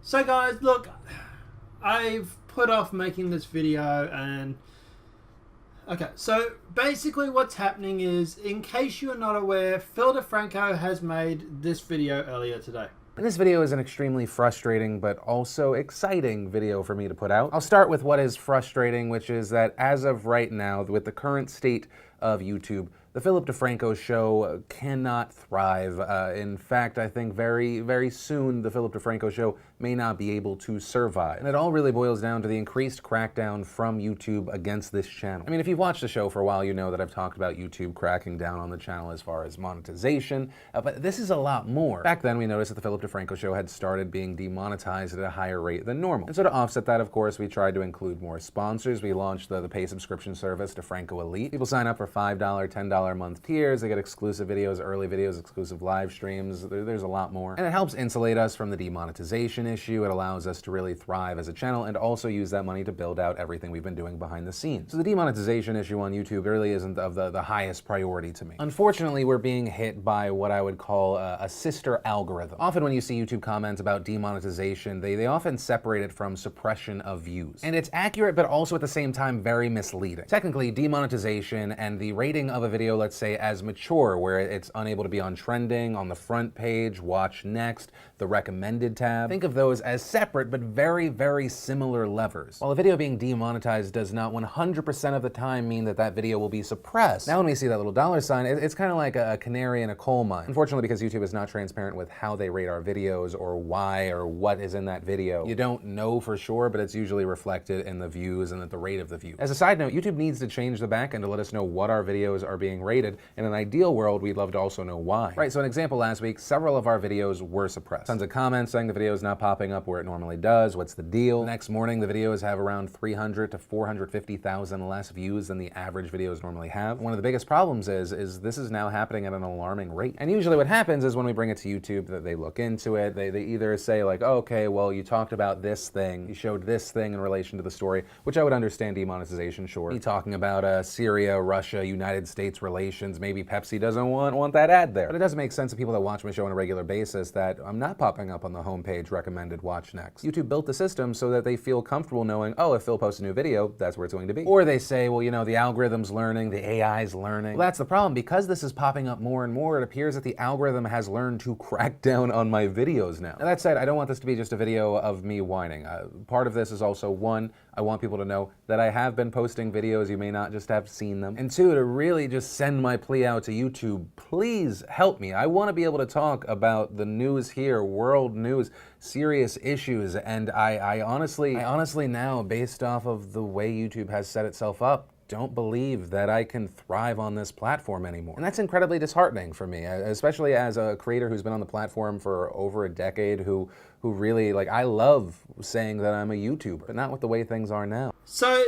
So guys, look, I've put off making this video and... Okay, so basically what's happening is, in case you're not aware, Phil DeFranco has made this video earlier today. And this video is an extremely frustrating but also exciting video for me to put out. I'll start with what is frustrating, which is that as of right now, with the current state of YouTube, the Philip DeFranco show cannot thrive. In fact, I think very, very soon the Philip DeFranco show may not be able to survive. And it all really boils down to the increased crackdown from YouTube against this channel. I mean, if you've watched the show for a while, you know that I've talked about YouTube cracking down on the channel as far as monetization, but this is a lot more. Back then, we noticed that the Philip DeFranco show had started being demonetized at a higher rate than normal. And so to offset that, of course, we tried to include more sponsors. We launched the pay subscription service, DeFranco Elite. People sign up for $5, $10 a month tiers. They get exclusive videos, early videos, exclusive live streams. There's a lot more. And it helps insulate us from the demonetization issue. It allows us to really thrive as a channel and also use that money to build out everything we've been doing behind the scenes. So the demonetization issue on YouTube really isn't of the highest priority to me. Unfortunately, we're being hit by what I would call a sister algorithm. Often when you see YouTube comments about demonetization, they often separate it from suppression of views. And it's accurate, but also at the same time very misleading. Technically, demonetization and the rating of a video, let's say, as mature, where it's unable to be on trending, on the front page, watch next, the recommended tab. Think of those as separate but very, very similar levers. While a video being demonetized does not 100% of the time mean that that video will be suppressed. Now when we see that little dollar sign, it's kind of like a canary in a coal mine. Unfortunately, because YouTube is not transparent with how they rate our videos or why or what is in that video, you don't know for sure, but it's usually reflected in the views and at the rate of the view. As a side note, YouTube needs to change the backend to let us know what our videos are being rated. In an ideal world, we'd love to also know why. Right, so an example last week, several of our videos were suppressed. Tons of comments saying the video is not popping up where it normally does. What's the deal? The next morning, the videos have around 300 to 450,000 less views than the average videos normally have. One of the biggest problems is this is now happening at an alarming rate. And usually what happens is when we bring it to YouTube, that they look into it, they either say like, oh, okay, well, you talked about this thing, you showed this thing in relation to the story, which I would understand demonetization, sure. You talking about Syria, Russia, United States relations, maybe Pepsi doesn't want that ad there. But it doesn't make sense to people that watch my show on a regular basis that I'm not popping up on the homepage recommended watch next. YouTube built the system so that they feel comfortable knowing, oh, if Phil posts a new video, that's where it's going to be. Or they say, well, you know, the algorithm's learning, the AI's learning. Well, that's the problem. Because this is popping up more and more, it appears that the algorithm has learned to crack down on my videos now. Now that said, I don't want this to be just a video of me whining. Part of this is also, one, I want people to know that I have been posting videos. You may not just have seen them. And two, to really just send my plea out to YouTube, please help me. I want to be able to talk about the news here, world news, serious issues, and I honestly now, based off of the way YouTube has set itself up, don't believe that I can thrive on this platform anymore. And that's incredibly disheartening for me, especially as a creator who's been on the platform for over a decade, who really, like, I love saying that I'm a YouTuber, but not with the way things are now. So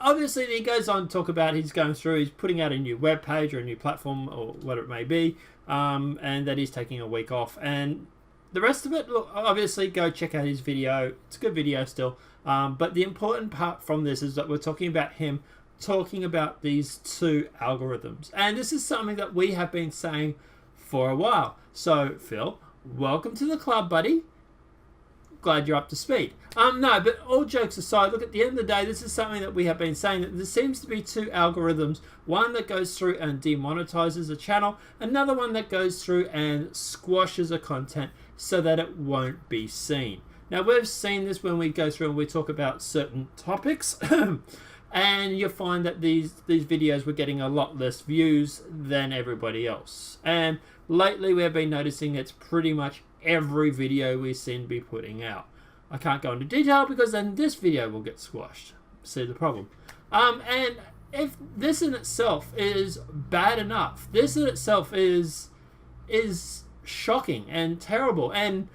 obviously he goes on to talk about he's putting out a new web page or a new platform or whatever it may be, and that he's taking a week off. And the rest of it, look, obviously go check out his video. It's a good video still. But the important part from this is that we're talking about him talking about these two algorithms. And this is something that we have been saying for a while. So, Phil, welcome to the club, buddy. Glad you're up to speed. No, but all jokes aside, look, at the end of the day, this is something that we have been saying, that there seems to be two algorithms. One that goes through and demonetizes a channel, another one that goes through and squashes a content so that it won't be seen. Now, we've seen this when we go through and we talk about certain topics, and you'll find that these videos were getting a lot less views than everybody else. And lately, we have been noticing it's pretty much every video we've seen be putting out. I can't go into detail because then this video will get squashed. See the problem? And if this in itself is bad enough, this in itself is shocking and terrible, and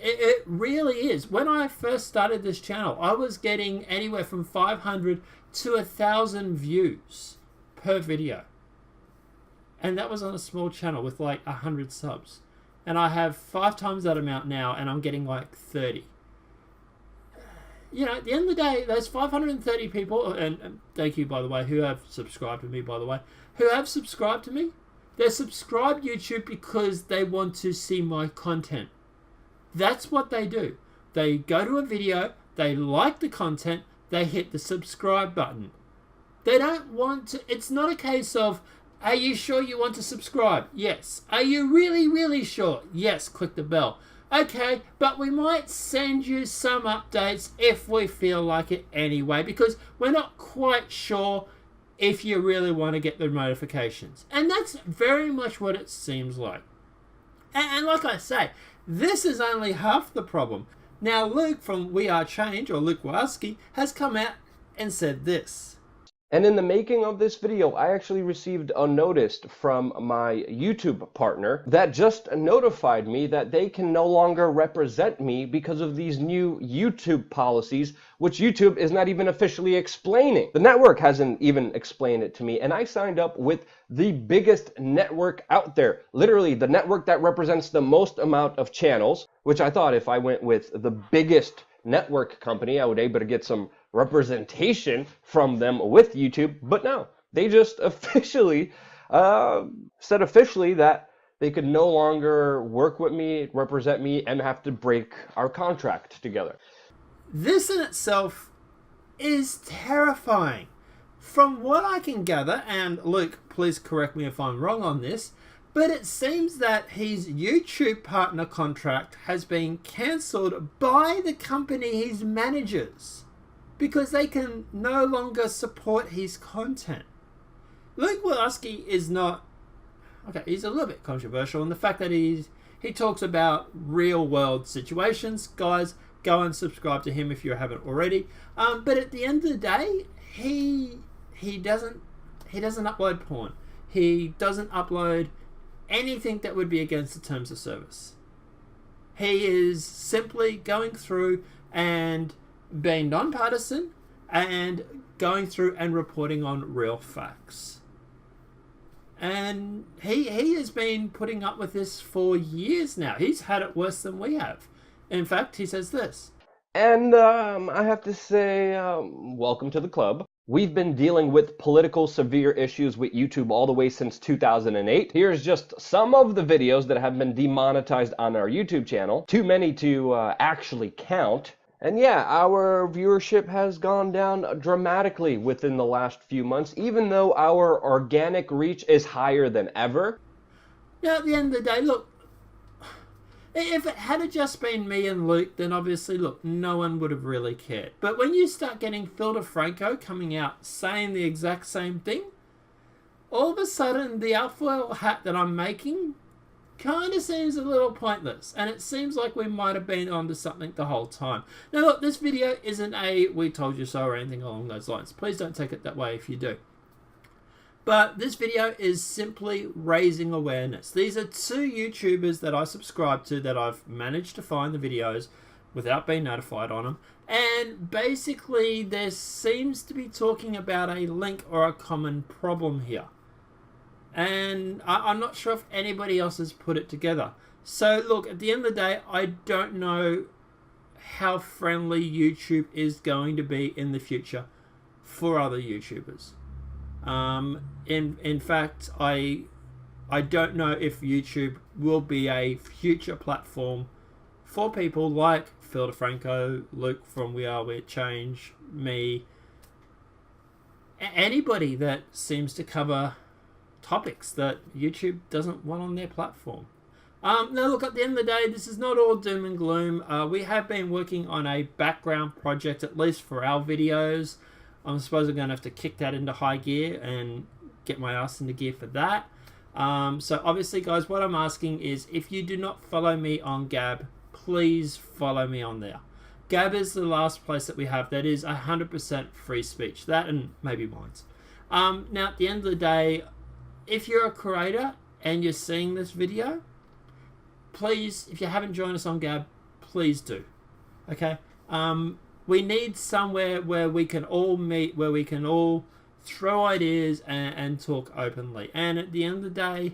it really is. When I first started this channel, I was getting anywhere from 500 to 1,000 views per video, and that was on a small channel with like 100 subs. And I have 5 times that amount now, and I'm getting like 30. You know, at the end of the day, those 530 people, and thank you, by the way, who have subscribed to me, by the way, who have subscribed to me, they're subscribed to YouTube because they want to see my content. That's what they do. They go to a video, they like the content, they hit the subscribe button. They don't want to, it's not a case of, are you sure you want to subscribe? Yes. Are you really, really sure? Yes, click the bell. Okay, but we might send you some updates if we feel like it anyway, because we're not quite sure if you really want to get the notifications. And that's very much what it seems like. And like I say, this is only half the problem. Now, Luke from We Are Change, or Luke Warsky, has come out and said this. And in the making of this video, I actually received a notice from my YouTube partner that just notified me that they can no longer represent me because of these new YouTube policies, which YouTube is not even officially explaining. The network hasn't even explained it to me, and I signed up with the biggest network out there. Literally, the network that represents the most amount of channels, which I thought if I went with the biggest network company, I would be able to get some representation from them with YouTube, but no, they just officially said officially that they could no longer work with me, represent me, and have to break our contract together. This in itself is terrifying. From what I can gather, and Luke, please correct me if I'm wrong on this, but it seems that his YouTube partner contract has been cancelled by the company he manages, because they can no longer support his content. Luke Warsky is not... Okay, he's a little bit controversial in the fact that he talks about real world situations. Guys, go and subscribe to him if you haven't already. But at the end of the day, he doesn't upload porn. He doesn't upload anything that would be against the terms of service. He is simply going through and being nonpartisan and going through and reporting on real facts. And he has been putting up with this for years now. He's had it worse than we have. In fact, he says this. And I have to say, welcome to the club. We've been dealing with political severe issues with YouTube all the way since 2008. Here's just some of the videos that have been demonetized on our YouTube channel. Too many to actually count. And yeah, our viewership has gone down dramatically within the last few months, even though our organic reach is higher than ever. Now, at the end of the day, look, if it had just been me and Luke, then obviously, look, no one would have really cared. But when you start getting Phil DeFranco coming out saying the exact same thing, all of a sudden the alfoil hat that I'm making kind of seems a little pointless, and it seems like we might have been onto something the whole time. Now look, this video isn't a "we told you so" or anything along those lines. Please don't take it that way if you do. But this video is simply raising awareness. These are two YouTubers that I subscribe to that I've managed to find the videos without being notified on them, and basically there seems to be talking about a link or a common problem here. And I'm not sure if anybody else has put it together. So look, at the end of the day, I don't know how friendly YouTube is going to be in the future for other YouTubers. In fact, I don't know if YouTube will be a future platform for people like Phil DeFranco, Luke from We Are Change, me, anybody that seems to cover topics that YouTube doesn't want on their platform. Now look, at the end of the day, this is not all doom and gloom. We have been working on a background project, at least for our videos. I suppose I'm going to have to kick that into high gear and get my ass into gear for that. So obviously, guys, what I'm asking is, if you do not follow me on Gab, please follow me on there. Gab is the last place that we have that is 100% free speech. That and maybe Minds. Now, at the end of the day, if you're a creator and you're seeing this video, please, if you haven't joined us on Gab, please do. Okay? We need somewhere where we can all meet, where we can all throw ideas and talk openly. And at the end of the day,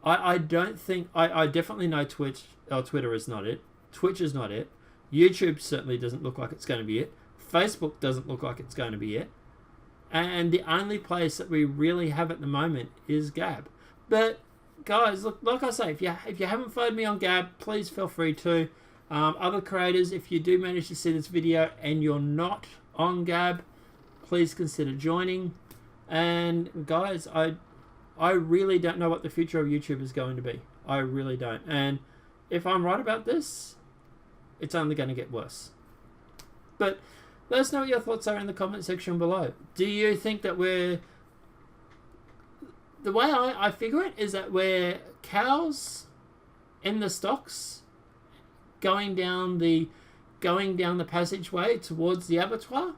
I don't think... I definitely know Twitter is not it. Twitch is not it. YouTube certainly doesn't look like it's going to be it. Facebook doesn't look like it's going to be it. And the only place that we really have at the moment is Gab. But guys, look, like I say, if you haven't followed me on Gab, please feel free to. Other creators, if you do manage to see this video and you're not on Gab, please consider joining. And guys, I really don't know what the future of YouTube is going to be. I really don't. And if I'm right about this, it's only going to get worse. But let us know what your thoughts are in the comment section below. Do you think that we're... The way I figure it is that we're cows in the stocks going down the passageway towards the abattoir.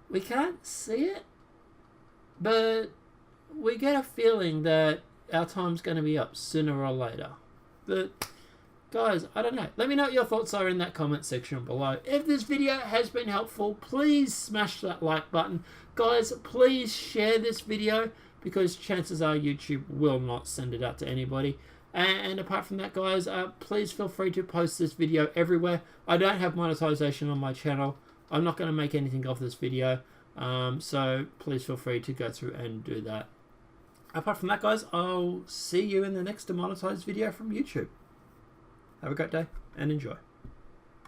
We can't see it, but we get a feeling that our time's going to be up sooner or later. But guys, I don't know. Let me know what your thoughts are in that comment section below. If this video has been helpful, please smash that like button. Guys, please share this video, because chances are YouTube will not send it out to anybody. And apart from that, guys, please feel free to post this video everywhere. I don't have monetization on my channel. I'm not going to make anything of this video. So please feel free to go through and do that. Apart from that, guys, I'll see you in the next demonetized video from YouTube. Have a great day and enjoy.